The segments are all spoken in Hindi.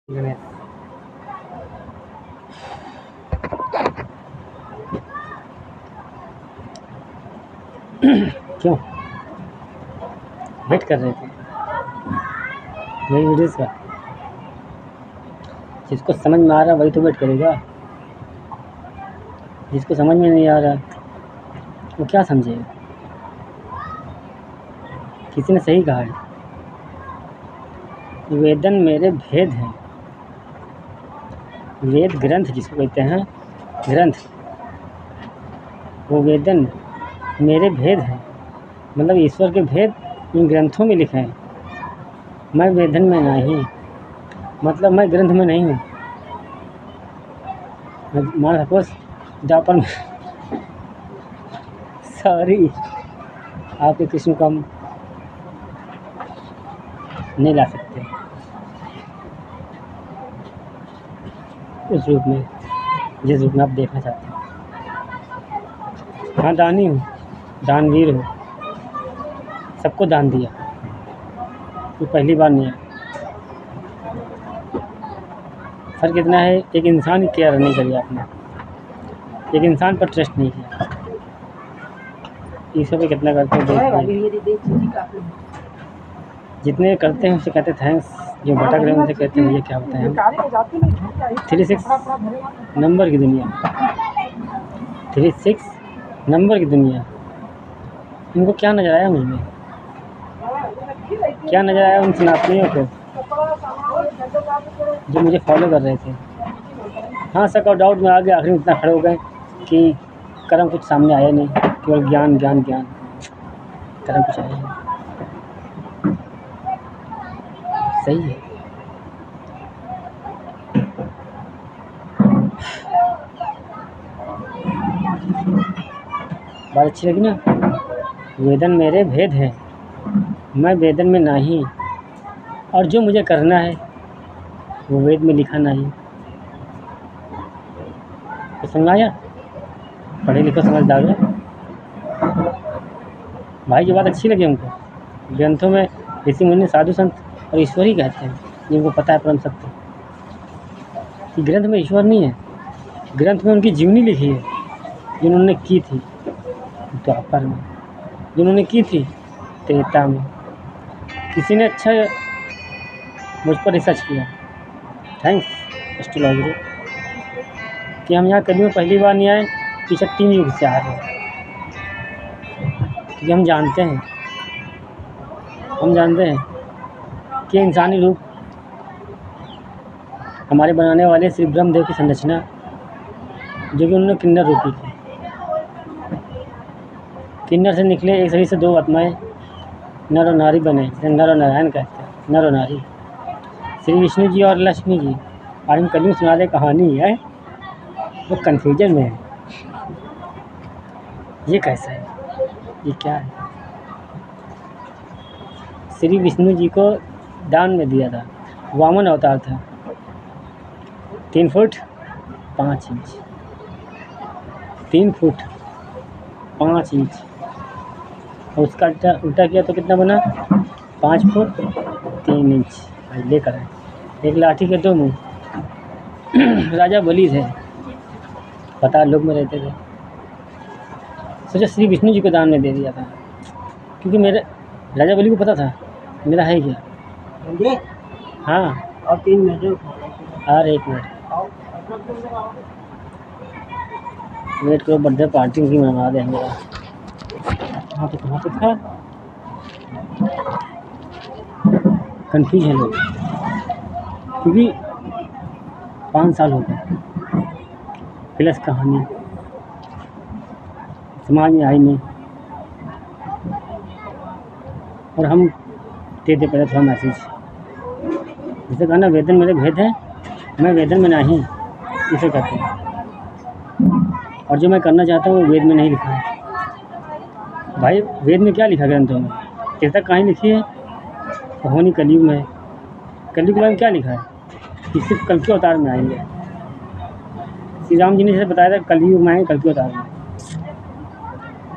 गणेश। क्यों वेट कर रहे थे मेरी वीडियोस का? जिसको समझ में आ रहा वही तो वेट करेगा। जिसको समझ में नहीं आ रहा वो क्या समझेगा? किसी ने सही कहा है, वेदन मेरे भेद हैं। वेद ग्रंथ जिसको कहते हैं, ग्रंथ, वो वेदन मेरे भेद हैं। मतलब ईश्वर के भेद इन ग्रंथों में लिखे हैं। मैं वेदन में नहीं, मतलब मैं ग्रंथ में नहीं हूँ। मान सपोज जापान में सॉरी आपके कृष्ण को हम नहीं ला सकते उस रूप में जिस रूप में आप देखना चाहते हैं। हाँ, दानी हूँ, दानवीर हूँ, सबको दान दिया। ये पहली बार नहीं है। फ़र्क इतना है, एक इंसान की केयर नहीं करी आपने, एक इंसान पर ट्रस्ट नहीं किया। ईश्वर पे कितना करते हैं देखिए। जितने करते हैं उससे कहते थैंक्स, जो भटक रहे हैं उनसे कहते हैं ये क्या होता है। 36 नंबर की दुनिया, 36 नंबर की दुनिया। इनको क्या नज़र आया मुझमें? क्या नज़र आया उन सनातनियों को जो मुझे फॉलो कर रहे थे? हाँ, शक और डाउट में आगे आखिर में इतना खड़े हो गए कि कर्म कुछ सामने आया नहीं, केवल ज्ञान ज्ञान ज्ञान, कर्म कुछ आया नहीं। सही है। बात अच्छी लगी ना? वेदन मेरे भेद है, मैं वेदन में नहीं, और जो मुझे करना है वो वेद में लिखा नहीं। तो समझ आया? पढ़े लिखो समझदार हो भाई। ये बात अच्छी लगी हमको। ग्रंथों में ऋषि मुनि, साधु संत और ईश्वर ही कहते हैं, जिनको पता है परम सत्य कि ग्रंथ में ईश्वर नहीं है। ग्रंथ में उनकी जीवनी लिखी है जिन्होंने की थी द्वापर में, जिन्होंने की थी त्रेता में। किसी ने अच्छा मुझ पर रिसर्च किया, थैंक्स एस्ट्रोलॉजर, कि हम यहाँ कभी पहली बार नहीं आए, पीछे 3 युग से आ रहे हैं। क्योंकि हम जानते हैं कि इंसानी रूप हमारे बनाने वाले श्री ब्रह्मदेव की संरचना, जो कि उन्होंने किन्नर रूपी थी। किन्नर से निकले एक शरीर से 2 आत्माएं नर और नारी बने, जिसे नर और नारायण कहते हैं, नर और नारी। श्री विष्णु जी और लक्ष्मी जी। आज हम कल सुना दे कहानी है, वो कन्फ्यूजन में है। ये कैसा है, ये क्या है? श्री विष्णु जी को दान में दिया था, वामन अवतार था, 3 फुट 5 इंच, 3 फुट 5 इंच। और उसका उल्टा किया तो कितना बना? 5 फुट 3 इंच। भाई लेकर आए, एक लाठी के 2 मुँह। राजा बलि थे, पता लोग में रहते थे। सोचा श्री विष्णु जी को दान में दे दिया था, क्योंकि मेरे राजा बलि को पता था मेरा है क्या। हाँ, और 3 मिनट और 1 मिनट वेट करो, बर्थडे पार्टी की मना दे मेरा। कहाँ पे था? कन्फ्यूज है लोग, क्योंकि 5 साल हो गए प्लस कहानी समाज में आई नहीं, और हम देते पहले थोड़ा मैसेज, जैसे कहा ना, वेदन मेरे भेद है, मैं वेदन में नहीं, इसे कहते हैं। और जो मैं करना चाहता हूँ वो वेद में नहीं लिखा है। भाई वेद में क्या लिखा ग्रंथों में? त्रेता कहानी लिखी है, कहानी कलयुग में है। कलयुग के बारे में क्या लिखा है कि सिर्फ कल के अवतार में आएंगे। श्री राम जी ने जैसे बताया था कलयुग में आएंगे, कल के अवतार में।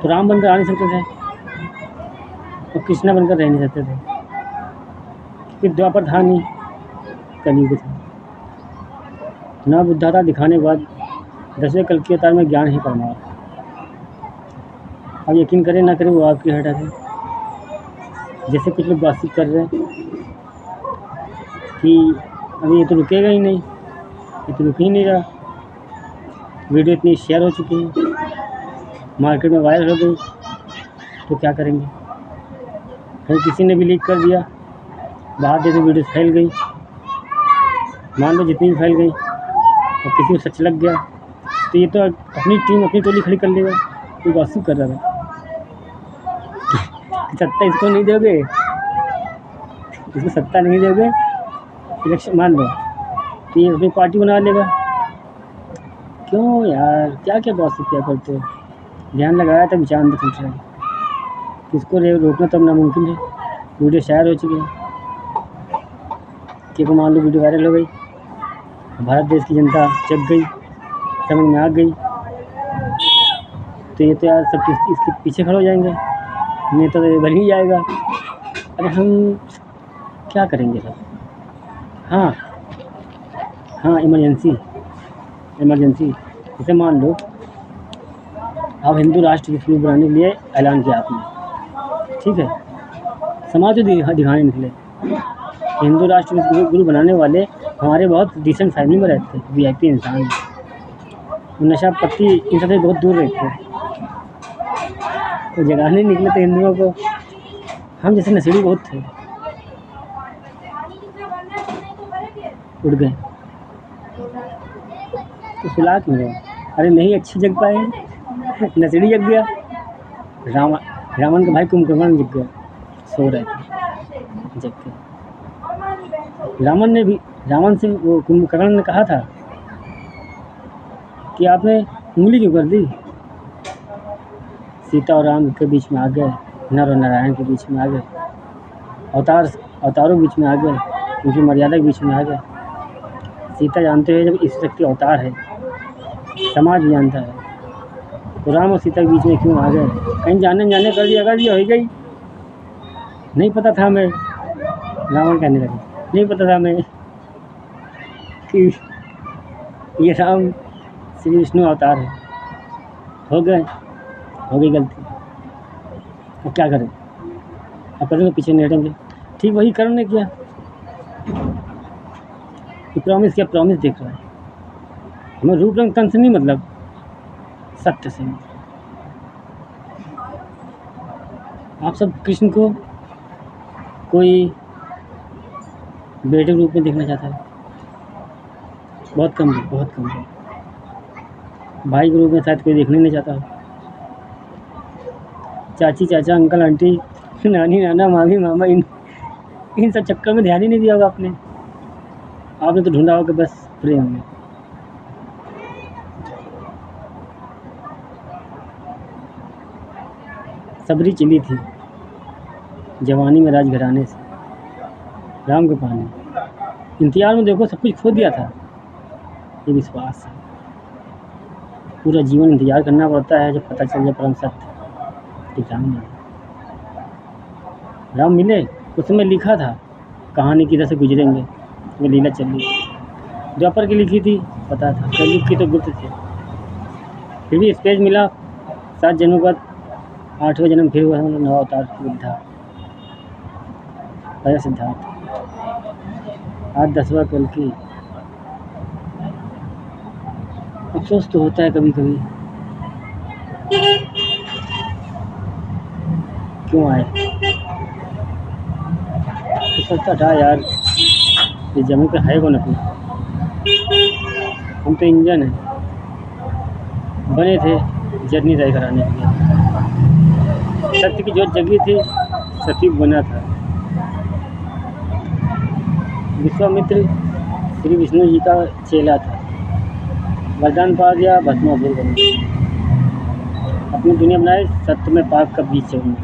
तो राम बनकर आ नहीं सकते थे और कृष्णा बनकर रह नहीं सकते थे, क्योंकि द्वापर था नहीं, कलयुग था। ना बुद्धाता दिखाने के बाद 10वें कल्कि के अवतार में ज्ञान ही परमार। अब यकीन करें ना करें वो आपकी हटा है। जैसे कुछ लोग बातचीत कर रहे हैं कि अभी ये तो रुकेगा ही नहीं, ये तो रुक ही नहीं रहा, वीडियो इतनी शेयर हो चुकी है, मार्केट में वायरल हो गई, तो क्या करेंगे? कहीं किसी ने भी लीक कर दिया, बाहर जैसे वीडियो फैल गई, मान लो जितनी भी फैल गई और किसी को सच लग गया, तो ये तो अपनी टीम अपनी टोली खड़ी कर लेगा। कोई गॉसिप कर रहा था सत्ता इसको नहीं दोगे, इसको सत्ता नहीं दोगे, इलेक्शन मान लो तो ये अपनी पार्टी बना लेगा। क्यों यार, क्या क्या गॉसिप क्या करते हो? ध्यान लगाया था विचार में सोच रहे किसको रोकना तब नामुमकिन है। वीडियो शेयर हो चुकी है कि को मान लो वीडियो वायरल हो गई, भारत देश की जनता जग गई, समझ में आ गई, तो ये तो यार सब इसके पीछे खड़े हो जाएंगे, नेता तो ये बन ही जाएगा। अरे हम क्या करेंगे सर? हाँ हाँ, इमरजेंसी जैसे मान लो आप हिंदू राष्ट्र की फिल्म बनाने के लिए ऐलान किया आपने, ठीक है, समाज को दिखाने निकले। हिंदू राष्ट्र के गुरु बनाने वाले हमारे बहुत डिसेंट फैमिली में रहते हैं, वीआईपी इंसान, नशा पत्ती इन सबसे बहुत दूर रहते हैं, तो जगाने निकले थे हिंदुओं को। हम जैसे नशेड़ी बहुत थे, उड़ गए तो सुला क्यों गए? अरे नहीं अच्छी जग पाए, नशेड़ी जग गया। रावण का भाई कुंभकर्ण जग गया, सो रहे थे जग के। रावण से वो कुंभकर्ण ने कहा था कि आपने उंगली क्यों कर दी? सीता और राम के बीच में आ गए, नर और नारायण के बीच में आ गए, अवतारों के बीच में आ गए, उनकी मर्यादा के बीच में आ गए। सीता जानते हुए जब इस शक्ति अवतार है, समाज भी जानता है, तो राम और सीता के बीच में क्यों आ गए? कहीं जाने कर दिया हो गई। नहीं पता था हमें, रावण कहने लगे, नहीं पता था हमें कि ये राम श्री विष्णु अवतार है। हो गई गलती, अब क्या करें? अब करेंगे पीछे नहीं हटेंगे। ठीक वही कर्म ने किया, प्रॉमिस किया, प्रॉमिस देख रहा है हमें, रूप रंग तन से नहीं, मतलब सत्य से। आप सब कृष्ण को कोई बेटे रूप में देखना चाहता है, बहुत कम है। भाई के रूप में शायद कोई देखना नहीं चाहता। चाची चाचा अंकल आंटी नानी नाना मामी मामा इन सब चक्कर में ध्यान ही नहीं दिया होगा आपने तो ढूंढा होगा बस प्रेम में। सबरी चिली थी जवानी में राजघराने से, राम के पानी इंतजार में देखो सब कुछ खो दिया था। ये विश्वास है, पूरा जीवन इंतजार करना पड़ता है जब पता चल जाए परम सत्य कि राम मिले। उस समय लिखा था कहानी किधर से गुजरेंगे, वो लीला चल रही। द्वापर की लिखी थी पता था, कलयुग की तो गुप्त थे, फिर भी स्पेस मिला। 7 जन्मों बाद 8वें जन्म फिर हुआ, नवा अवतार बुद्धा राजा सिद्धार्थ, आज 10वां कल्कि। अफसोस तो होता है कभी कभी, क्यों आए? तो सोचता था यार ये जमीन पे है कौन अपना, हम तो इंजन है, बने थे जर्नी तय कराने के लिए। सत्य की जोत जगी थी, सती बना था। विश्वामित्र श्री विष्णु जी का चेला था, वरदान पा गया, भस्मासुर बन गया। अपनी दुनिया बनाए सत्य में पाप का बीज चढ़ना,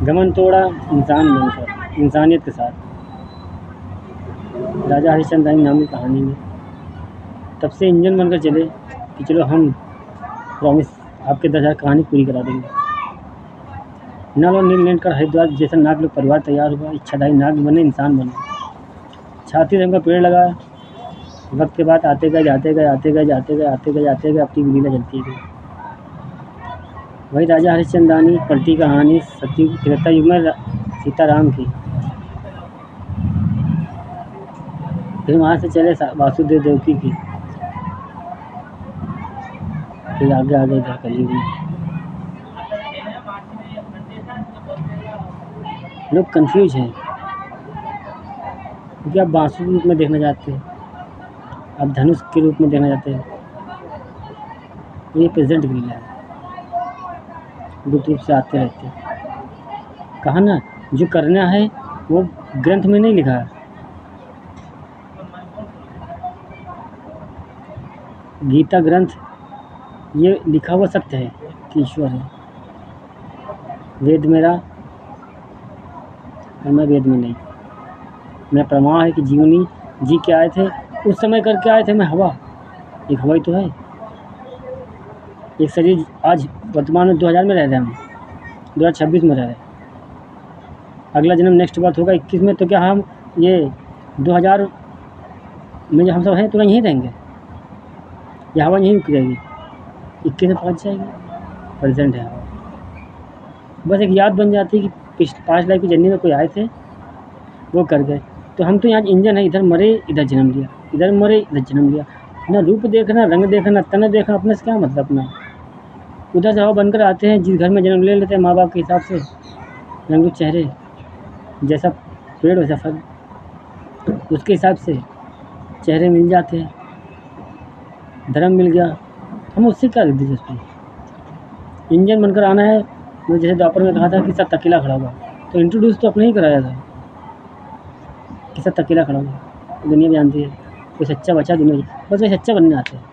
घमंड तोड़ा इंसान बनकर इंसानियत के साथ। राजा हरिश्चंद्र नाम की कहानी में तब से इंजन बनकर चले कि चलो हम प्रॉमिस आपके 10,000 कहानी पूरी करा देंगे। नल और नीलकंठ हरिद्वार जैसा नाग लोग परिवार तैयार हुआ, इच्छाधारी नाग बने, इंसान बने। छाती रंग का पेड़ लगा, वक्त के बाद आते गए जाते गए आते गए जाते गए आते गए जाते गए अपनी लीला चलती गई। वही राजा हरिश्चंद्रानी पलटी कहानी सती त्रेता युग में सीताराम की। फिर वहाँ से चले वासुदेव देवकी की। फिर आगे आगे इधर कलयुग में लोग कंफ्यूज हैं क्योंकि आप बांसुरी के रूप में देखना चाहते हैं, आप धनुष के रूप में देखना चाहते हैं। ये प्रेजेंट की लीला है, गुप्त रूप से आते रहते हैं। कहा ना जो करना है वो ग्रंथ में नहीं लिखा है। गीता ग्रंथ ये लिखा हुआ सत्य है कि ईश्वर है। वेद मेरा और मैं वेद में नहीं। मेरा प्रमाण है कि जीवनी जी के आए थे उस समय करके आए थे। मैं हवा, एक हवा ही तो है। एक शरीर आज वर्तमान में 2000 में रह रहे हैं, हम 2026 में रह रहे हैं। अगला जन्म नेक्स्ट बर्थ होगा 21 में, तो क्या हम ये 2000 में जो हम सब हैं तो यहीं रहेंगे? यह हवा यहीं रुक जाएगी, 21 में पहुँच जाएगी। प्रेजेंट है हवा, बस एक याद बन जाती है कि 5 लाइफ की जर्नी में कोई आए थे वो कर गए। तो हम तो यहाँ इंजन है, इधर मरे इधर जन्म लिया, इधर मरे इधर जन्म लिया। ना रूप देखना, रंग देखना, तन देखना, अपने से क्या मतलब अपना। उधर से हवा बनकर आते हैं, जिस घर में जन्म ले लेते हैं माँ बाप के हिसाब से, रंग चेहरे, जैसा पेड़ वैसा फल, उसके हिसाब से चेहरे मिल जाते हैं। धर्म मिल गया, हम उससे क्या दिलचस्पी। इंजन बनकर आना है। मैं जैसे द्वापर में कहा था कि सब अकेला खड़ा हुआ, तो इंट्रोड्यूस तो अपने ही कराया था कि सब अकेला खड़ा हुआ। दुनिया जानती है कोई सच्चा बचा दुनिया, बस वही सच्चा बनने आते हैं।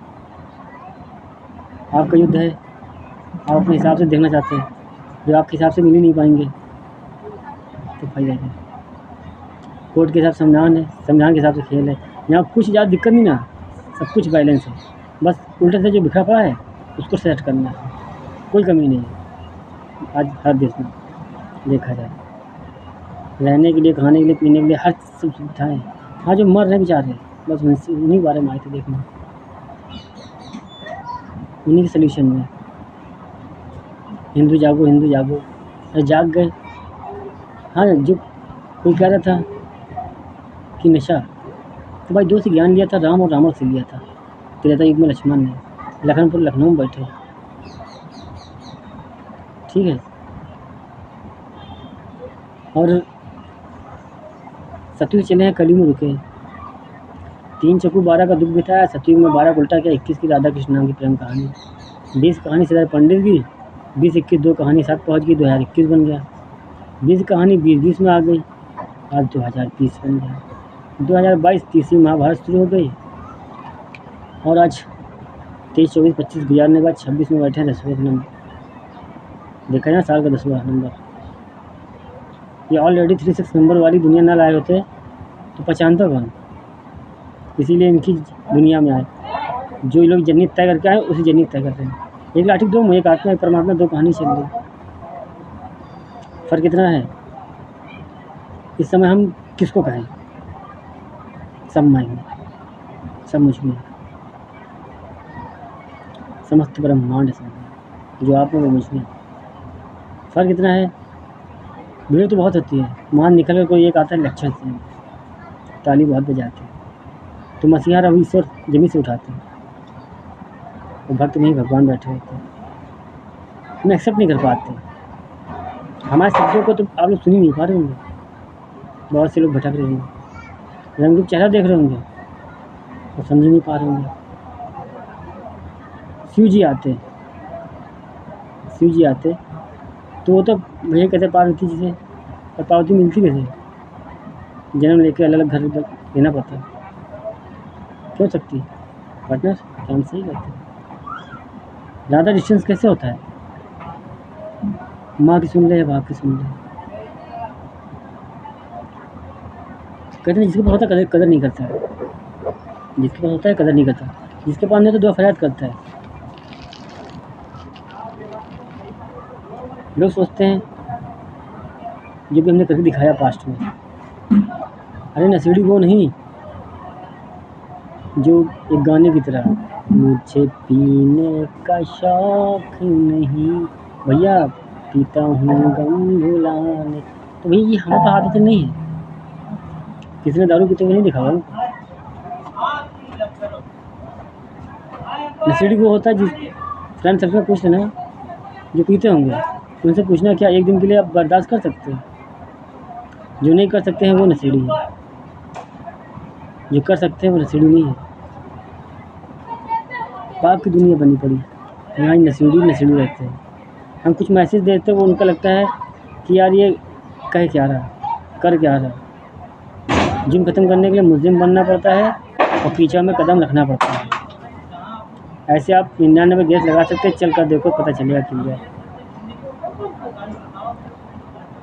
आपका युद्ध है, आप अपने हिसाब से देखना चाहते हैं, जो आपके हिसाब से मिल ही नहीं पाएंगे तो फायदा है। कोर्ट के हिसाब से संविधान है, संविधान के हिसाब से खेल है। यहाँ कुछ ज़्यादा दिक्कत नहीं ना, सब कुछ बैलेंस है। बस उल्टे से जो बिखरा पड़ा है उसको सेट करना है, कोई कमी नहीं है। आज हर देश में देखा जाए, रहने के लिए, खाने के लिए, पीने के लिए हर सब सुविधाएँ। हाँ, जो मर रहे बेचारे, बस उन्हीं बारे में आए थे देखने, उन्हीं के सल्यूशन में। हिंदू जागो, हिंदू जागो, अरे जाग गए। हाँ, जो कोई कह रहा था कि नशा, तो भाई 2 से ज्ञान लिया था, राम और रावण से लिया था। त्रेता युग में लक्ष्मण ने, लखनपुर लखनऊ में बैठे, ठीक है। और सतयुग चले हैं, कलयुग में रुके। 3 चक्कू 12 का दुख बिताया, सतयुग में 12 उल्टा किया। 21 की राधा कृष्ण नाम की प्रेम कहानी, 20 कहानी सिद्धार्थ पंडित की, 20-21 2 कहानी साथ पहुँच गई, 2021 बन गया। 20 कहानी 20-20 में आ गई, आज 2020 बन गया। 2022 तीसरी महाभारत शुरू हो गई, और आज 23, 24, 25 गुजारने के बाद 26 में बैठे हैं 10वें नंबर। देखा जाए साल का 10वां नंबर। ये ऑलरेडी 36 नंबर वाली दुनिया ना लाए होते तो पहचानता कौन। इसीलिए इनकी दुनिया में आए, जो लोग जन्नत तय करके आए उसी जन्नत तय कर रहे हैं। एक लाठी दो, एक आत्मा एक परमात्मा, 2 कहानी चल रही। फ़र्क कितना है इस समय, हम किसको कहें? सब मैं हूँ, सब मुझ में, समस्त ब्रह्मांड सब, जो आप में वो मुझ में। फ़र्क कितना है? भीड़ तो बहुत होती है, मान निकल कर कोई एक आता है लक्षण से, ताली बहुत बजाते हैं, तो मसीहा रवि ईश्वर जमीन से उठाते हैं, तो भक्त नहीं भगवान बैठे होते हैं, हम एक्सेप्ट नहीं कर पाते। हमारे शब्दों को तो आप लोग सुन ही नहीं पा रहे होंगे, बहुत से लोग भटक रहे होंगे, रंगरूप चेहरा देख रहे होंगे और समझ नहीं पा रहे होंगे। शिव जी आते तो वो तो भैया कहते पार्वती जी से, और पार्वती मिलती कैसे? जन्म लेके अलग अलग घर लेना पड़ता है, क्यों सकती पार्टनर काम सही करते। ज़्यादा डिस्टेंस कैसे होता है? माँ की सुन ले या बाप की सुन ले, कहते हैं जिसके पास होता है कदर नहीं करता है, जिसके पास होता है कदर नहीं करता, जिसके पास नहीं तो दुआ फरियाद करता है। लोग सोचते हैं जो भी हमने करके दिखाया पास्ट में, अरे नसीड़ी वो नहीं, जो एक गाने की तरह, मुझे पीने का शौक नहीं भैया, पीता हूँ गम भुलाने। तो भाई ये हम तो आदत नहीं है, किसी ने दारू पीते हुए नहीं दिखा भाई। नशेड़ी वो होता है जिस फ्रेंड सर्कल में पूछ लेना जो पीते होंगे, उनसे पूछना क्या एक दिन के लिए आप बर्दाश्त कर सकते हैं। जो नहीं कर सकते हैं वो नशेड़ी है, जो कर सकते हैं वो नशेड़ी नहीं है। पाप की दुनिया बनी पड़ी, यहाँ नशेड़ी रहते हैं। हम कुछ मैसेज देते हैं वो उनको लगता है कि यार ये कह क्या रहा, कर क्या रहा। जिम ख़त्म करने के लिए मुस्लिम बनना पड़ता है और कीचड़ में कदम रखना पड़ता है। ऐसे आप 99 गैस लगा सकते हैं, चल कर देखो पता चलेगा क्यों है।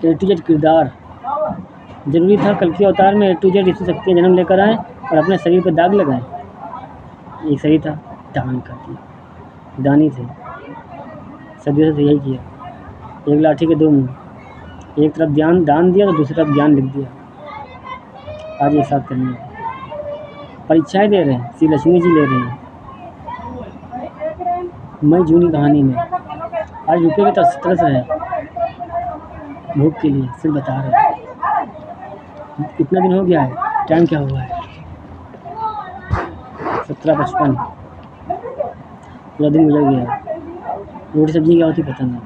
ए टू जेड किरदार ज़रूरी था कल के अवतार में ए टू जेड इसी शक्ति जन्म लेकर आए और अपने शरीर पर दाग लगाएं। एक सही था, दान कर दिया, दानी थे, सदियों से यही किया। एक लाठी के दो मुँह, एक तरफ दान दिया तो दूसरी तरफ ज्ञान लिख दिया। आज एक साथ करने परीक्षाएं दे रहे हैं, श्री लक्ष्मी जी ले रहे हैं। मैं जूनी कहानी में आज रुपये के तरस रहे हैं, भूख के लिए सिर्फ बता रहे हैं। कितना दिन हो गया है, टाइम क्या हुआ है, 17:55, पूरा दिन गुजर गया। रोटी सब्जी क्या होती पता नहीं।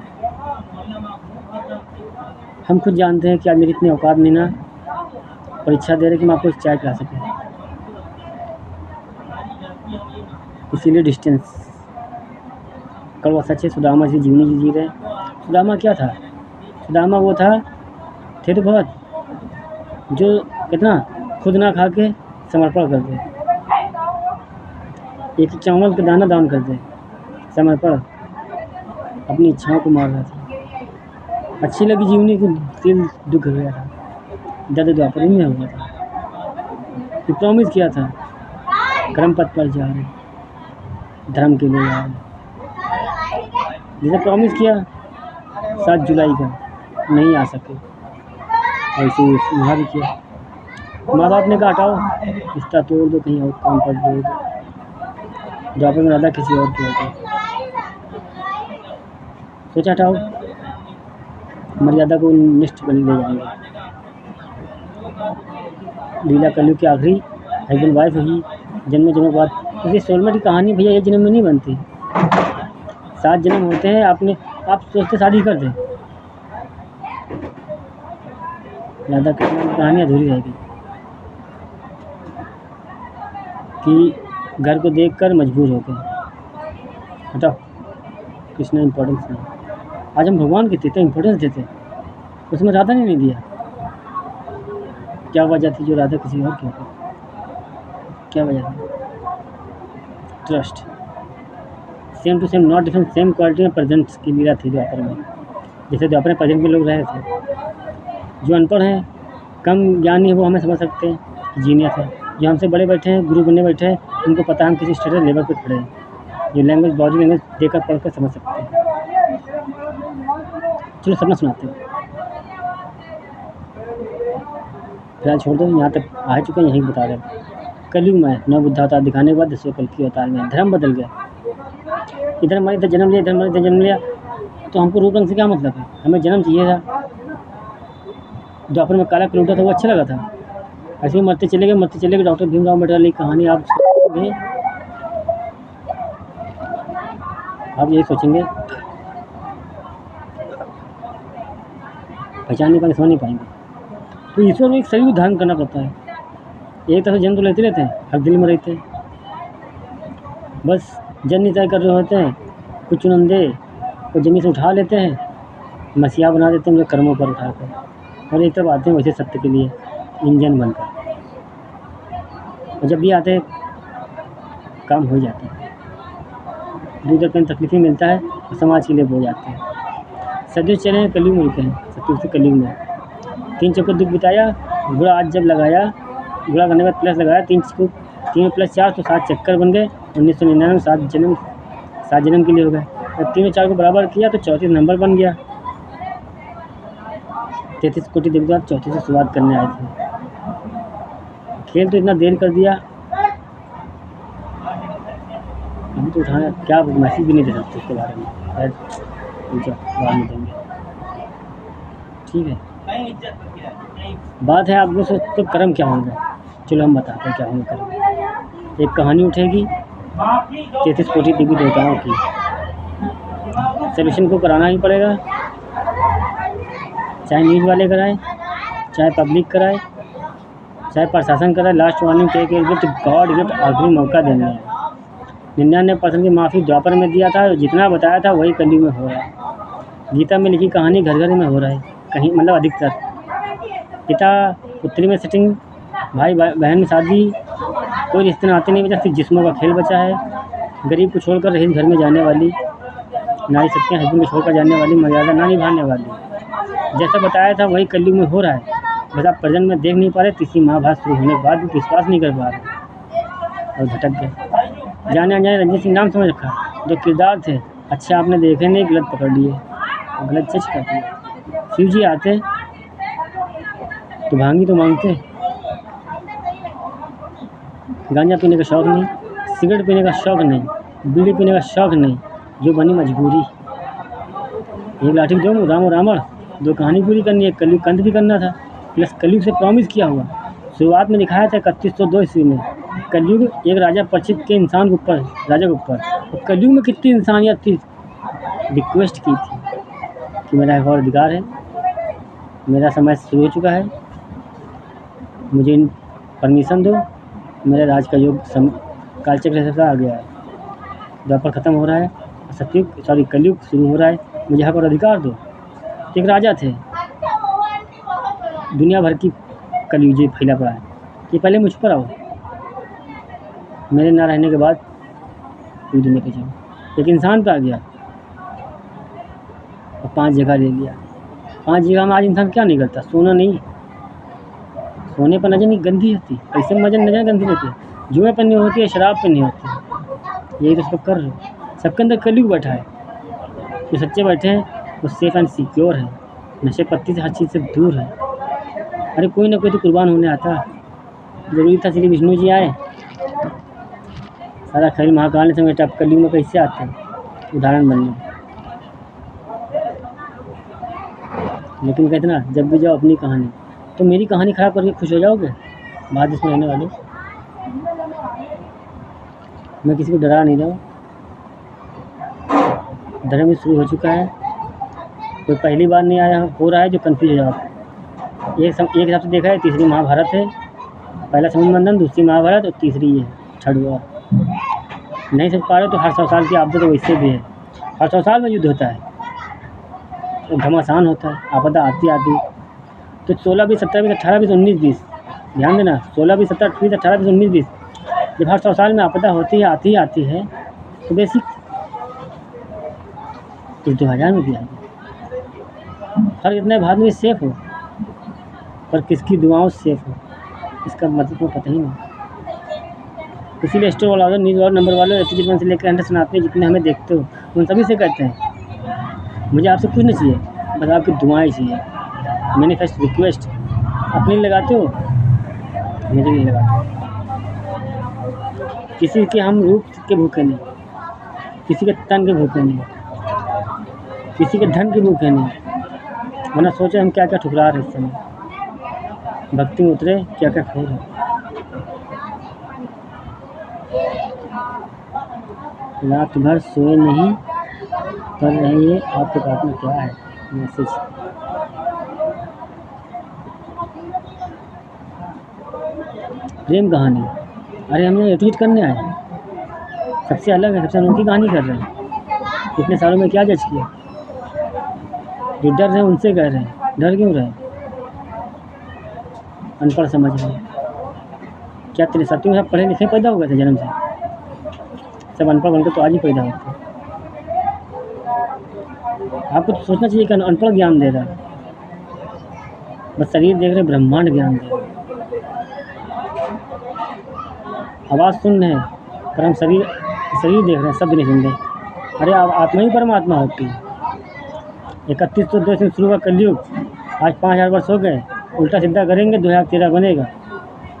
हम खुद जानते हैं कि आज मेरी इतनी औकात नहीं ना, परीक्षा दे रहे कि मैं आपको चाय पिला सकें, इसीलिए डिस्टेंस। कड़वा सच है, सुदामा से जीवनी जी रहे। सुदामा क्या था, सुदामा वो था थे तो बहुत जो कितना खुद ना खा के समर्पण कर दे, एक चावल का दाना दान कर दे, समर्पण, अपनी इच्छाओं को मार रहा था। अच्छी लगी जीवनी को, दिल दुख गया था, दर्द द्वापर में हुआ था। ये प्रॉमिस किया था कर्म पथ पर जा रहे, धर्म के लिए जा रहे, जिसे प्रॉमिस किया 7 जुलाई का नहीं आ सके, ऐसे वहाँ भी किया। माँ बाप ने कहा हटाओ रिश्ता तोड़ दो, कहीं और काम पर जोड़ दो, द्वापर में राधा किसी और की होती, सोचा हटाओ मर्यादा को निष्ठ बन ले जाएंगे। लीला कलयुग की आखिरी हस्बैंड वाइफ हुई, जन्म जन्म के बाद। इसी सोलमेट की कहानी भैया एक जन्म में नहीं बनती, 7 जन्म होते हैं। आप सोचते शादी कर दें, राधा कृष्ण की कहानी अधूरी रहेगी कि घर को देखकर मजबूर हो गए। हटाओ, कृष्ण इम्पोर्टेंस नहीं। आज हम भगवान के देते इम्पोर्टेंस देते, उसमें राधा ने नहीं दिया। क्या वजह थी जो राधा किसी और की होती, क्या वजह थी? Trust. Same to same not different, same quality में प्रेजेंट की लीला थी द्वापर में। जैसे द्वापर में प्रेजेंट में लोग रहे थे, जो अनपढ़ हैं, कम ज्ञानी है, वो हमें समझ सकते हैं जीनियस है। जो हमसे बड़े बैठे हैं, गुरु बनने बैठे हैं, उनको पता है हम किसी स्टेटस लेवल पर खड़े हैं, जो लैंग्वेज बॉडी लैंग्वेज देखकर पढ़ कर समझ सकते हैं। चलो सपना सुनाते हैं, फिलहाल छोड़ दो, यहाँ तक आ चुके हैं, यहीं बता रहे हैं। कलयुग में नव बुद्ध अवतार दिखाने के बाद 10वें कल की अवतार में धर्म बदल गया। इधर हमारे इधर जन्म लिया, इधर हमारे इधर जन्म लिया, तो हमको रूप रंग से क्या मतलब है? हमें जन्म चाहिए था। द्वापर में काला कलूटा था, वो अच्छा लगा था। ऐसे ही मरते चले गए। डॉक्टर भीमराव अम्बेडकर की कहानी आप सुनेंगे, आप यही सोचेंगे, पहचान नहीं पाएंगे, समझ नहीं पाएंगे। तो ईश्वर में एक शरीर धारण करना पड़ता है। एक तरह से जन्म तो लेते रहते हैं, हर दिल में रहते हैं, बस जन्म तय कर रहे होते हैं। कुछ चुनंदे को जमीन से उठा लेते हैं, मसीहा बना देते हैं उनके कर्मों पर उठाकर, और एक तरफ आते हैं वैसे सत्य के लिए इंजन बनकर। और जब भी आते हैं काम हो जाता है, दूसरे कहीं तकलीफें मिलता है तो समाज के लिए हो जाते हैं। सदियों चले हैं, कलयुग में रुके हैं, सत्युग से कलयुग में 3 चक्कर दुख बिताया। बुरा आज जब लगाया, बुरा करने के बाद प्लस लगाया, 3 + 4 तो 7 चक्कर बन गए। 1999 7 जन्म के लिए हो गए। जब 3 और 4 को बराबर किया तो 34 नंबर बन गया। 33 कोटि देवता 34 से शुरुआत करने आए थे। खेल तो इतना देर कर दिया तो उठाना क्या, मैसेज भी नहीं दे सकते उसके बारे में। खैर पूछो, बाद में देंगे, ठीक है। बात है आपको सोच तो कर्म क्या होंगे, चलो हम बताते हैं क्या होंगे कर्म। एक कहानी उठेगी 33 कोटि देवी देवताओं की, सोल्यूशन को कराना ही पड़ेगा, चाहे न्यूज़ वाले कराए, चाहे पब्लिक कराए, चाहे प्रशासन कराए। Last warning take a gift, god gift, आखिरी मौका देने हैं। 99% की माफ़ी द्वापर में दिया था, जितना बताया था वही कलयुग में हो रहा है। गीता में लिखी कहानी घर घर में हो रहा है, कहीं मतलब अधिकतर। पिता पुत्री में सेटिंग, भाई बहन में शादी, कोई रिश्ते नाते नहीं बचा, सिर्फ जिस्मों का खेल बचा है। गरीब को छोड़कर रहीस घर में जाने वाली, नारी शक्तियाँ हस्बैंड को छोड़कर जाने वाली, मर्यादा ना निभाने वाली। जैसा बताया था वही कलयुग में हो रहा है, बस आप प्रेजेंट में देख नहीं पा रहे। तीसरी महाभारत शुरू होने के बाद भी विश्वास नहीं कर पा रहे और भटक गए। जाने अनजाने रणजीत सिंह नाम समझ रखा, जो किरदार थे अच्छे आपने देखे नहीं, गलत पकड़ लिए, गलत चीज कर दिया। शिव जी आते तो भांगी तो मांगते, गांजा पीने का शौक़ नहीं, सिगरेट पीने का शौक़ नहीं, बीड़ी पीने का शौक़ नहीं, जो बनी मजबूरी। एक लाठी दो राम और रावण, दो कहानी पूरी करनी है, कलयुग कंध भी करना था, प्लस कलयुग से प्रॉमिस किया हुआ। शुरुआत में दिखाया था 3102 ईस्वी में कलयुग एक राजा परिचित के इंसान के ऊपर, राजा के ऊपर। तो कलयुग में कितनी इंसानियत थी, रिक्वेस्ट की थी कि मेरा एक और अधिकार है, मेरा समय शुरू हो चुका है, मुझे परमिशन दो, मेरे राज का योग कालचक्र से आ गया है, द्वापर ख़त्म हो रहा है, सतयुग कलयुग शुरू हो रहा है, मुझे हक और अधिकार दो। एक राजा थे, दुनिया भर की कलयुग फैला पड़ा है कि पहले मुझ पर आओ, मेरे ना रहने के बाद पूरी दुनिया पे जाओ। एक इंसान पे आ गया और 5 जगह ले लिया। 5 जगह में आज इंसान क्या नहीं करता, सोना नहीं, सोने पर नजर नहीं गंदी होती, ऐसे में नजर गंदी होती है, जुए पर नहीं होती है, शराब पर नहीं होती है, यही तो सब कर रहे हो। सबके अंदर कलयुग बैठा है, जो सच्चे बैठे हैं वो सेफ एंड सिक्योर है, नशे पत्ती से हर चीज़ से दूर है। अरे कोई ना कोई तो कुर्बान होने आता, जरूरी था श्री विष्णु जी आए, सारा खेल महाकाल ने समेटा, अब कलयुग में कैसे आते हैं उदाहरण बनने। लेकिन कहते ना जब भी जाओ अपनी कहानी, तो मेरी कहानी ख़राब करके खुश हो जाओगे बाद इसमें रहने वाले। मैं किसी को डरा नहीं रहा हूँ, धर्म शुरू हो चुका है, कोई पहली बार नहीं आया हो रहा है जो कन्फ्यूज हो जाओ। एक हिसाब से देखा है, तीसरी महाभारत है, पहला समुद्र मंथन, दूसरी महाभारत और तीसरी ये थर्ड वॉर। नहीं समझ पा रहे तो हर 100 साल की आपदा तो वैसे भी है, हर 100 साल में युद्ध होता है, तो घमासान होता है, आपदा आती तो 16, 20, 17, 20, 18, 20, 19, 20, ध्यान देना 16, 20, 17, 20, 18, 20, 19, 20। जब हर 100 साल में आपदा होती है आती है तो बेसिक इस 2000 में भी आएगी। फर्क इतना भारत में सेफ हो, पर किसकी दुआओं से सेफ हो इसका मतलब को पता ही नहीं। इसीलिए स्टोर वाला, न्यूज़ वाले, नंबर वाले, से लेकर 100 सुनाते हैं, जितने हमें देखते हो उन सभी से कहते हैं मुझे आपसे कुछ नहीं चाहिए, बस आपकी दुआएं चाहिए। मैनिफेस्ट रिक्वेस्ट अपने लिए लगाते हो, मेरे लिए लगाते हो। किसी के हम रूप के भूखे नहीं, किसी के तन के भूखे नहीं, किसी के धन के भूखे नहीं, वरना सोचे हम क्या क्या ठुकरा रहे इस समय, भक्ति में उतरे क्या क्या खो रहे। रात भर सोए नहीं कर रहे हैं, आपके पास में क्या है मैसेज। प्रेम कहानी, अरे हम यहाँ ट्वीट करने आए, सबसे अलग है, सबसे अनोखी कहानी कर रहे हैं। इतने सालों में क्या जज किया, जो डर रहे हैं उनसे कह रहे हैं, डर क्यों रहे, अनपढ़ समझ रहे हैं क्या। तेरे साथियों में सब पढ़े लिखे पैदा हो गए थे जन्म से, सब अनपढ़ बनकर तो आज ही पैदा होते। आपको तो सोचना चाहिए कि अनपढ़ ज्ञान दे रहा है, बस शरीर देख रहे, ब्रह्मांड ज्ञान दे रहे। आवाज़ सुन रहे हैं पर हम शरीर देख रहे हैं, शब्द नहीं सुन रहे। अरे आत्मा ही परमात्मा होती है। 3102 से शुरू हुआ कलयुग, आज 5000 वर्ष हो गए, उल्टा सीधा करेंगे 2013 बनेगा,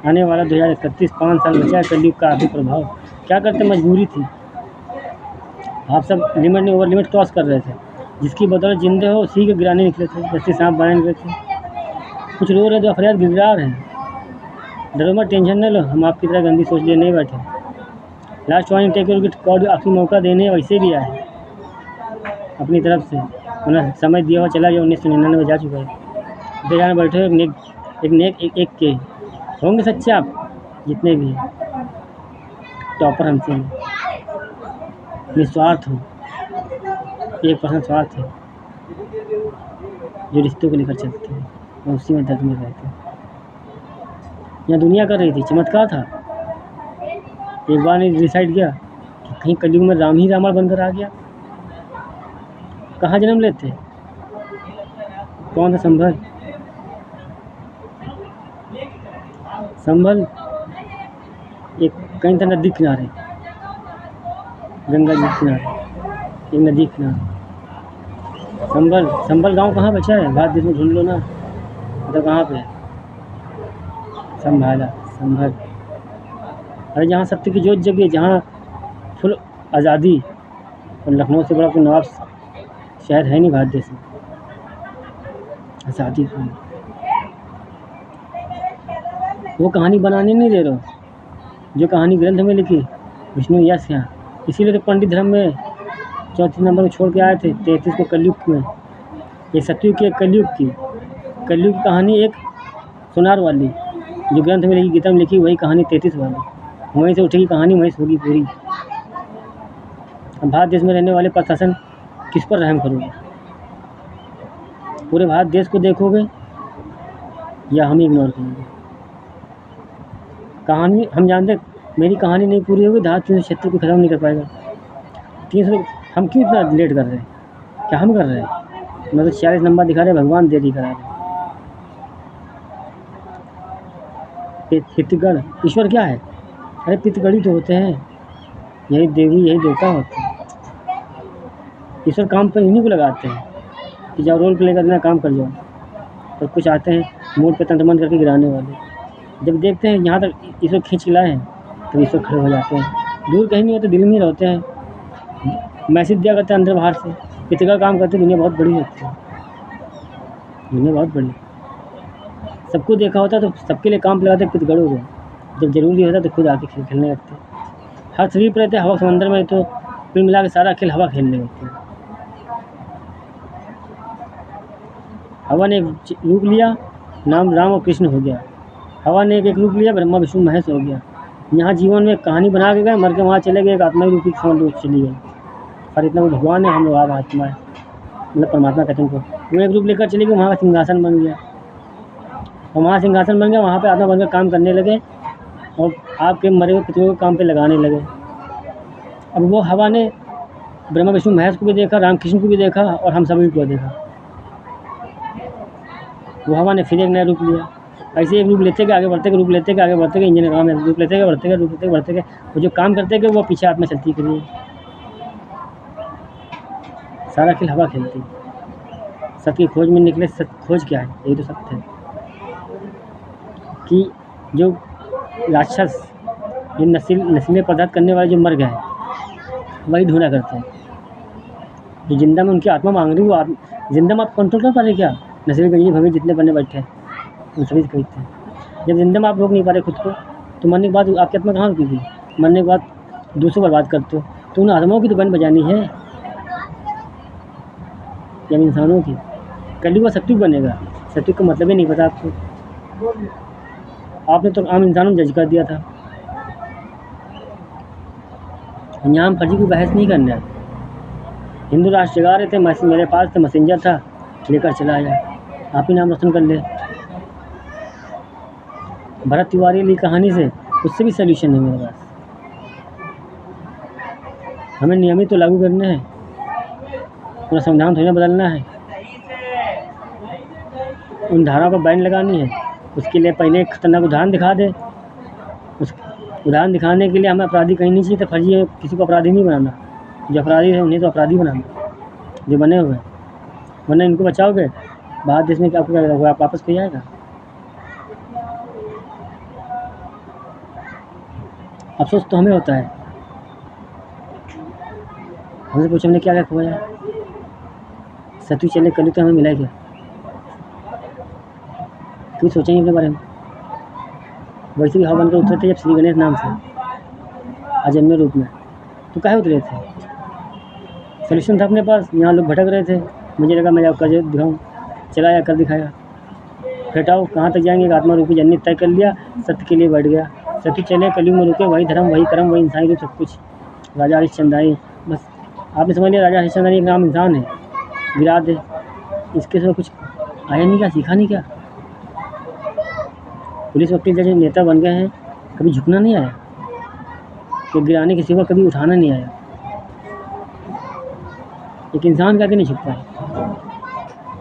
आने वाला 2031, 5 साल बचा है कलयुग का आखिरी प्रभाव। क्या करते, मजबूरी थी, आप सब लिमिट नहीं ओवर लिमिट क्रॉस कर रहे थे। जिसकी बदौलत जिंदे हो उसी के गिराने निकले थे, जैसे सांप बनाने निकले थे। कुछ रो रहे तो फरियाद गिरा रहे हैं। डरो मत, टेंशन न लो, हम आपकी तरह गंदी सोच लिए नहीं बैठे। Last warning take your god आखिरी मौका देने वैसे भी आए अपनी तरफ से। उन्हें समय दिया हुआ चला गया, 1999 जा चुका है। इधर जाने बैठे हो एक के होंगे सच्चे आप जितने भी हैं। टॉपर हमसे हैं, निस्वार्थ हो, 1% स्वार्थ है जो रिश्तों को लेकर चलते हैं और उसी में दर्द में रहते हैं। यहाँ दुनिया कर रही थी, चमत्कार था। एक बार ने डिसाइड किया कि कहीं कलयुग में राम ही रावण बनकर आ गया। कहाँ जन्म लेते, कौन था संभल? संभल एक कहीं था नदी किनारे, गंगा जी किनारे, एक नदी किनारे। संभल गांव कहाँ बचा है? भारत देश में ढूंढ लो ना, तो कहाँ पे है? संभाला, संभल। अरे जहाँ सत्य की जोत जगी, जहाँ फुल आज़ादी, और लखनऊ से बड़ा कोई नवाब शहर है नहीं भारत देश में। आज़ादी फुल। वो कहानी बनाने नहीं दे रहे जो कहानी ग्रंथ में लिखी, विष्णु यश यहाँ। इसीलिए तो पंडित धर्म में 34 नंबर को छोड़ के आए थे, 33 को कलयुग में। एक सतयुग की, एक कलयुग की कहानी, एक सुनार वाली जो ग्रंथ में लिखी, गीता में लिखी, वही कहानी 33 वाली। वहीं से उठेगी कहानी, वहीं से होगी पूरी। अब भारत देश में रहने वाले प्रशासन किस पर रहम करोगे? पूरे भारत देश को देखोगे या हम इग्नोर करोगे? कहानी हम जानते, मेरी कहानी नहीं पूरी होगी, धारा 376 को खत्म नहीं कर पाएगा। 300 हम क्यों इतना लेट कर रहे हैं? क्या हम कर रहे हैं? मैं तो 40 नंबर दिखा रहे, भगवान देरी करा रहे। पितृगण ईश्वर क्या है? अरे पितृगढ़ी तो होते हैं, यही देवी यही देवता होते हैं। ईश्वर काम पर इन्हीं को लगाते हैं कि जाओ रोल प्ले करना, काम कर जाओ। और कुछ आते हैं मूड पे तंत्रमंत्र करके गिराने वाले। जब देखते हैं यहाँ तक ईश्वर खींच के लाए हैं, तो ईश्वर खड़े हो जाते हैं। दूर कहीं नहीं होते, दिल में रहते हैं। मैसेज दिया करते हैं अंदर बाहर से। पितृगढ़ काम करते, दुनिया बहुत बड़ी होती है, दुनिया बहुत बड़ी। सबको देखा होता तो सबके लिए काम लगाते पितृगढ़ों को। जब जरूरी होता तो खुद आके खेलने लगते। हर शरीर पर रहते, हवा समंदर में तो फिर मिला के सारा खेल हवा खेलने लगते हैं। हवा ने एक रूप लिया, नाम राम और कृष्ण हो गया। हवा ने एक रूप लिया, ब्रह्मा विष्णु महेश हो गया। यहाँ जीवन में कहानी बना के गए, मर के वहाँ चले गए, एक आत्मा रूपी सोन चली गई। और इतना वो भगवान है, हम लोग आप आत्मा है, मतलब परमात्मा कहते हैं उनको। वो एक रूप लेकर चले गए, वहाँ का सिंहासन बन गया। और वहाँ सिंहासन बन गया, वहाँ पे आत्मा बनकर काम करने लगे और आपके मरे हुए पितरों को काम पे लगाने लगे। अब वो हवा ने ब्रह्मा विष्णु महेश को भी देखा, राम कृष्ण को भी देखा और हम सभी को देखा। वो हवा ने फिर एक नया रूप लिया। ऐसे एक रूप लेते गए, आगे बढ़ते गए, रूप लेते गए, आगे बढ़ते गए। इंजन काम है, रूप लेते गए, बढ़ते गए, रूप लेते गए, बढ़ते गए। वो जो काम करते गए वो पीछे आत्मा चलती करिए। सारा खेल हवा खेलती। सत्य की खोज में निकले। खोज क्या है? यही तो सत्य है कि जो राक्षस, जो नशीले पदार्थ करने वाले जो मर गए, वही ढूंढा करते हैं। जो जिंदा में उनकी आत्मा मांग रही, वो जिंदा में आप कंट्रोल कर पा रहे क्या? नशीले गंजी भंगी जितने बने बैठे हैं उन सभी से खरीदते हैं। जब जिंदा में आप रोक नहीं पा रहे खुद को, तो मरने के बाद आपकी आत्मा कहाँ रुकेगी? मरने के बाद दूसरों बर्बाद करते हो, तो उन आत्माओं की तो बन बजानी है या इंसानों की। कलयुग का सत्युग बनेगा। सत्युग का मतलब ही नहीं पता आपको। आपने तो आम इंसानों में जज कर दिया था। यहाँ हम फर्जी की बहस नहीं करना है। हिंदू राष्ट्र जगा रहे थे, मेरे पास तो मैसेंजर था, लेकर चला आया। आप ही नाम रोशन कर ले। भरत तिवारी ली कहानी से, उससे भी सल्यूशन है मेरे पास। हमें नियमित तो लागू करने हैं, पूरा संविधान थोड़ा बदलना है। उन धाराओं पर बैन लगानी है। उसके लिए पहले एक खतरनाक उदाहरण दिखा दे। उस उदाहरण दिखाने के लिए हमें अपराधी कहीं नहीं चाहिए। तो फर्जी है, किसी को अपराधी नहीं बनाना। जो अपराधी है उन्हें तो अपराधी बनाना, जो बने हुए। वरना इनको बचाओगे, भारत देश में क्या आपको क्या होगा? आप वापस पे आएगा। अफसोस तो हमें होता है, हमसे पूछो हमने क्या क्या खोया। सतु चले कलू तो हमें मिला क्या? क्यों सोचेंगे अपने बारे में? वैसे भी हवा बनकर उतरे थे जब श्री गणेश नाम से अजन्मे रूप में, तो काहे उतरे थे? सोल्यूशन था अपने पास, यहाँ लोग भटक रहे थे। मुझे लगा मैं जाकर दिखाऊँ, चलाया कर दिखाया। हटाओ कहाँ तक जाएंगे, आत्मा रूपी जन्नत तय कर लिया, सत्य के लिए बैठ गया। सत्य चले कलयुग में रुके, वही धर्म वही कर्म वही इंसानी रूप सब कुछ। राजा हरिश्चंद्रानी, बस आपने समझ लिया, राजा हरिश्चंद्रानी एक नाम इंसान है, विराट है। इसके सिवा कुछ आया नहीं क्या, सीखा नहीं क्या? पुलिस वकील जज नेता बन गए हैं, कभी झुकना नहीं आया, कि गिराने के सिवा कभी उठाना नहीं आया। एक इंसान का नहीं झुकता है।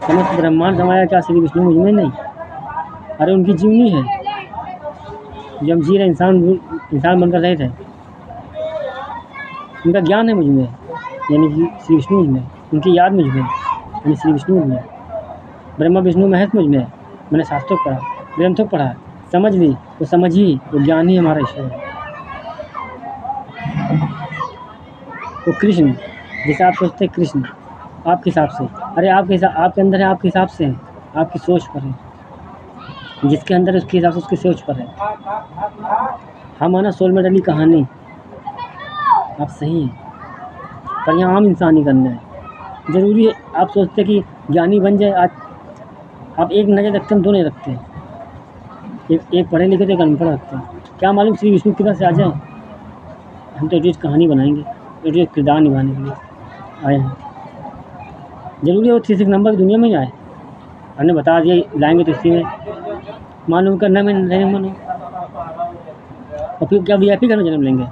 समस्त ब्रह्मांड समाया क्या श्री विष्णु मुझ में नहीं? अरे उनकी जीवनी है, जो हम जी रहे इंसान बनकर रहे थे। उनका ज्ञान है मुझ में, यानी कि श्री विष्णु मुझ में। उनकी याद मुझ में, यानी श्री विष्णु मुझ में। ब्रह्मा विष्णु महेश मुझ में। मैंने शास्त्रों पढ़ा, ग्रंथों पढ़ा, समझ ली तो समझ ही, वो ज्ञान ही हमारा ईश्वर है। वो कृष्ण, जैसे आप सोचते हैं कृष्ण आपके हिसाब से, अरे आपके अंदर है, आपके हिसाब से है, आपकी सोच पर है। जिसके अंदर है उसके हिसाब से उसकी सोच पर है। हम आना सोल में डली कहानी, आप सही हैं, पर यहाँ आम इंसान ही करना है। ज़रूरी है आप सोचते कि ज्ञानी बन जाए। आज आप एक नज़र रखते हैं, दो नहीं रखते हैं। एक पढ़े लिखे तो एक अनपढ़ रखते हैं। क्या मालूम श्री विष्णु किधर से आ जाए। हम तो रोज़ कहानी बनाएंगे, रोज़ किरदार निभाने के लिए आए हैं। ज़रूरी है वो 3 नंबर की दुनिया में ही आए। हमने बता दिया लाएंगे तो इसी में मालूम करना में नहीं मानो, और फिर क्या VIP का जन्म लेंगे।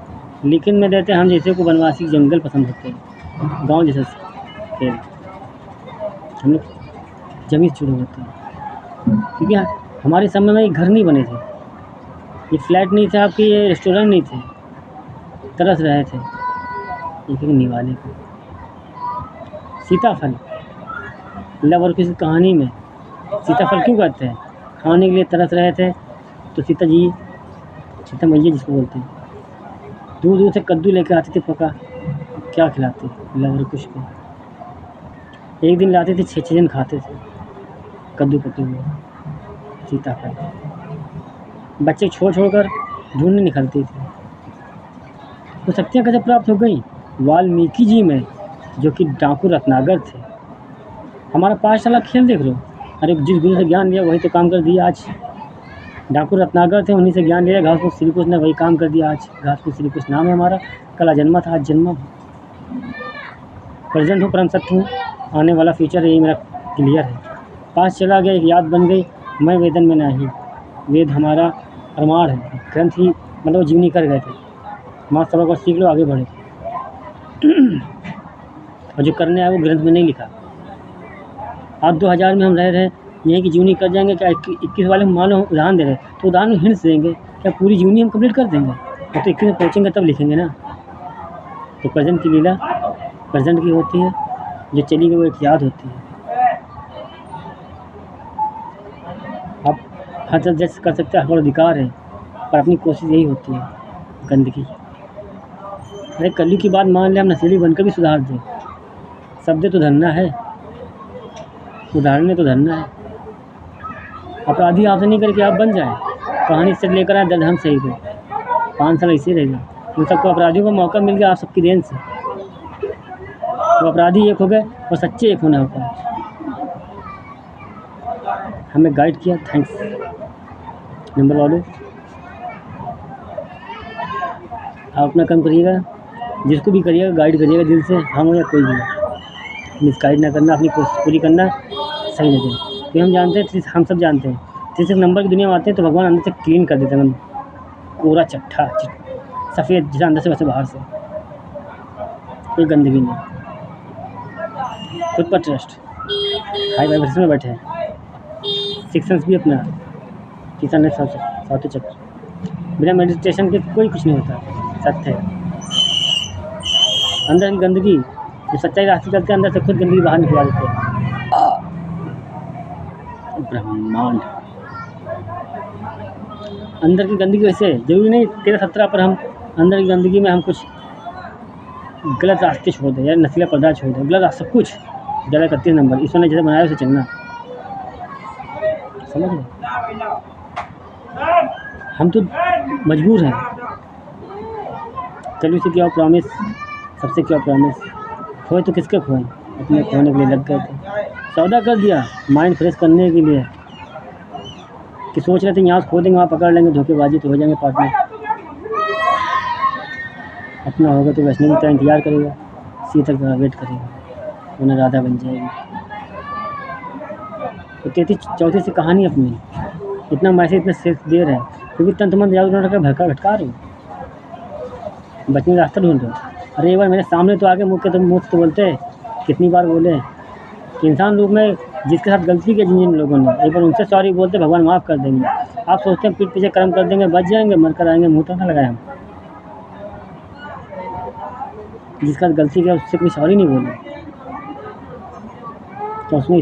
लेकिन में देते हम जैसे को वनवासी जंगल पसंद होते हैं, गांव जैसे खेल। हम लोग जमीन छुड़े होते हैं, क्योंकि हमारे समय में घर नहीं बने थे, ये फ्लैट नहीं थे आपके, ये रेस्टोरेंट नहीं थे। तरस रहे थे एक निवाले को। सीताफल लव और किसी कहानी में सीताफल क्यों कहते हैं? खाने के लिए तरस रहे थे, तो सीता मैया जिसको बोलते हैं, दूर दूर से कद्दू लेकर आते थे पका, क्या खिलाते लव और कुछ को। एक दिन लाते थे 6 जन खाते थे कद्दू पके हुए सीताफल। बच्चे छोड़ कर ढूंढने निकलते थे। तो शक्तियाँ कैसे प्राप्त हो गई? वाल्मीकि जी में, जो कि डाकू रत्नागर थे। हमारा पाठशाला खेल देख लो, अरे जिस गुरु से ज्ञान लिया वही तो काम कर दिया आज। डाकू रत्नागर थे, उन्हीं से ज्ञान लिया, घासफूस श्री कृष्ण ने वही काम कर दिया आज। घासफूस श्री कृष्ण नाम है हमारा, कल जन्मा था आज जन्मा। प्रेजेंट हूँ, परम सत्य हूँ, आने वाला फ्यूचर यही मेरा क्लियर है। पास चला गया एक याद बन गई, मैं वेदन में नहीं। वेद हमारा प्रमाण है, ग्रंथ ही मतलब जीवनी कर गए थे। माँ सबक और सीख लो, आगे बढ़े। और जो करने आए वो ग्रंथ में नहीं लिखा। आज 2000 में हम रह रहे हैं, यहीं की जीवनी कर जाएंगे क्या? 21 वाले मान लो उदाहरण दे रहे, तो उदाहरण हिंट्स देंगे, क्या पूरी जीवनी हम कंप्लीट कर देंगे? तो 21 में पहुँचेंगे तब लिखेंगे ना। तो प्रेजेंट की लीला प्रेजेंट की होती है, जो चली गई वो एक याद होती है। आप हर तरह जज कर सकते हैं, हमारा अधिकार है, पर अपनी कोशिश यही होती है गंदगी। अरे कली की बात मान ले, हम नशीली बनकर भी सुधार दें। शब्द तो धरना है, उदाहरण तो धरना है। अपराधी आपसे नहीं करके आप बन जाए, कहानी से लेकर आए दर्द हम सही गए। 5 साल ऐसे रहेगा। उन सबको अपराधियों को मौका मिल गया आप सबकी देन से। तो अपराधी एक हो गए और सच्चे एक होना होता है। हमें गाइड किया, थैंक्स। नंबर वालों, आप अपना काम करिएगा, जिसको भी करिएगा गाइड करिएगा दिल से, हम हो या कोई भी हो। मिसगाइड ना करना, अपनी कोशिश पूरी करना, सही लगे। तो हम जानते हैं, हम सब जानते हैं, 3 नंबर की दुनिया में आते हैं तो भगवान अंदर से क्लीन कर देते हैं, कोरा चट्ठा सफ़ेद, जैसा अंदर से वैसे बाहर से, कोई गंदगी नहीं। खुद पर ट्रस्ट, हाई वाइब्रेशन में बैठे हैं। सिक्सेंस भी अपना, तीसरा ने सातों चक्र। बिना मेडिटेशन के कोई कुछ नहीं होता, सत्य है। अंदर की गंदगी जो सच्चाई रास्ते चलते हैं, अंदर से खुद गंदगी बाहर निकला देते हैं। ब्रह्मांड अंदर की गंदगी वैसे जरूरी नहीं 13-17 पर हम अंदर की गंदगी में हम कुछ गलत रास्ते छोड़ दे यार, नशीला पदार्थ छोड़ दे, गलत रास्ता सब कुछ। जरा 31 नंबर ईश्वर ने जैसे बनाया उसे चलना, समझ रहे? हम तो मजबूर हैं। कल से क्या प्रॉमिस, सबसे क्या प्रॉमिस, खोए तो किसके खोए, अपने खोने के लिए लग गए थे। सौदा कर दिया माइंड फ्रेश करने के लिए, कि सोच रहे थे यहाँ से खो देंगे वहाँ पकड़ लेंगे, धोखेबाजी तो हो जाएंगे पार्टनर। अपना होगा तो वैष्णवी का इंतज़ार करेगा, सीता का वेट करेगा, उन्हें राधा बन जाएगी। तो 33-34 से कहानी अपनी, इतना मैसेज इतना सेफ दे रहे हैं, क्योंकि तंतमंत्र याद उन्होंने भटका रहे हो, बचने का रास्ता ढूंढ रहे हो। अरे एक बार मेरे सामने तो आके मुँह तो बोलते हैं, कितनी बार बोले कि इंसान लोग में जिसके साथ गलती की जिन लोगों ने, एक बार उनसे सॉरी बोलते भगवान माफ़ कर देंगे। आप सोचते हैं पीठ पीछे कर्म कर देंगे, बच जाएंगे, मर कर आएंगे, मुँह तो ना लगाए हम। जिसका गलती किया उससे कोई सॉरी नहीं बोले, तो उसमें